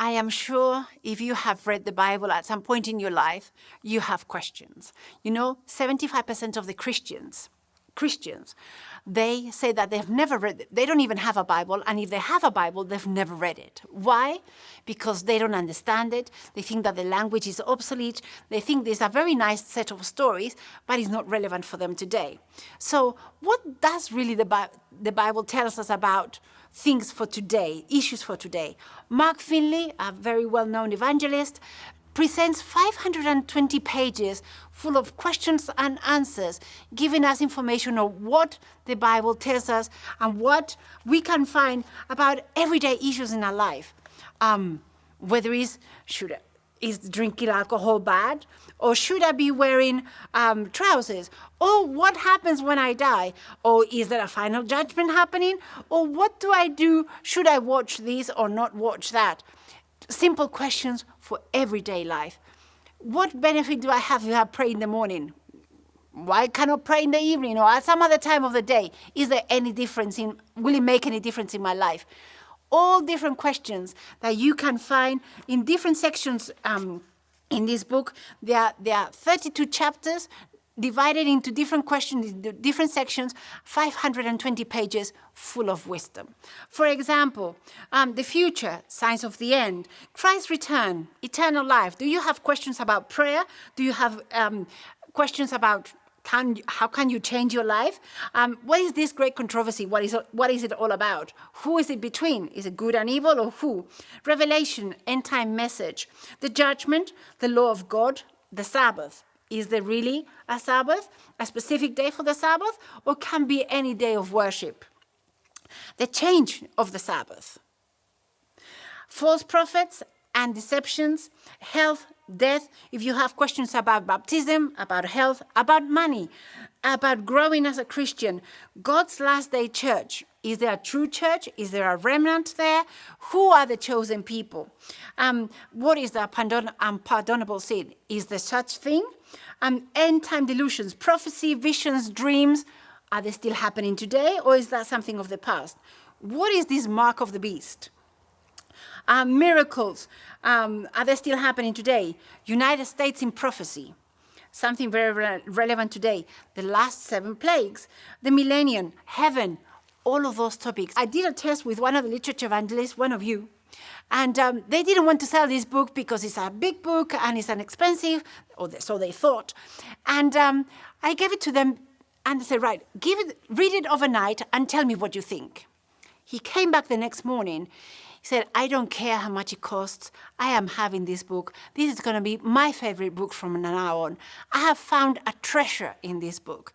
I am sure if you have read the Bible at some point in your life, you have questions. 75% of the Christians, they say that they've never read it. They don't even have a Bible, and if they have a Bible, they've never read it. Why? Because they don't understand it. They think that the language is obsolete. They think there's a very nice set of stories, but it's not relevant for them today. So what does really the Bible tell us about things for today, issues for today? Mark Finley, a very well-known evangelist, presents 520 pages full of questions and answers, giving us information on what the Bible tells us and what we can find about everyday issues in our life. Whether is drinking alcohol bad? Or should I be wearing trousers? Or what happens when I die? Or is there a final judgment happening? Or what do I do? Should I watch this or not watch that? Simple questions for everyday life. What benefit do I have if I pray in the morning? Why cannot pray in the evening or at some other time of the day? Is there any difference will it make any difference in my life? All different questions that you can find in different sections in this book. There are 32 chapters divided into different questions, different sections, 520 pages full of wisdom. For example, the future, signs of the end, Christ's return, eternal life. Do you have questions about prayer? Do you have questions about how can you change your life? What is this great controversy? What is it all about? Who is it between? Is it good and evil, or who? Revelation, end time message, the judgment, the law of God, the Sabbath. Is there really a Sabbath, a specific day for the Sabbath, or can be any day of worship? The change of the Sabbath. False prophets and deceptions, health, death. If you have questions about baptism, about health, about money, about growing as a Christian, God's last day church. Is there a true church? Is there a remnant there? Who are the chosen people? What is the unpardonable sin? Is there such thing? End time delusions, prophecy, visions, dreams. Are they still happening today, or is that something of the past? What is this mark of the beast? Miracles, are they still happening today? United States in prophecy, something very relevant today. The last 7 plagues, the millennium, heaven, all of those topics. I did a test with one of the literature evangelists, one of you, and they didn't want to sell this book because it's a big book and it's inexpensive, or so they thought. And I gave it to them and I said, right, read it overnight and tell me what you think. He came back the next morning. He said, I don't care how much it costs. I am having this book. This is going to be my favorite book from now on. I have found a treasure in this book.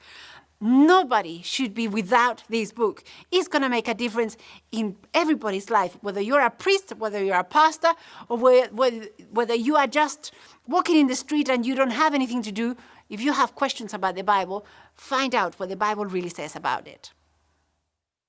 Nobody should be without this book. It's going to make a difference in everybody's life, whether you're a priest, whether you're a pastor, or whether you are just walking in the street and you don't have anything to do. If you have questions about the Bible, find out what the Bible really says about it.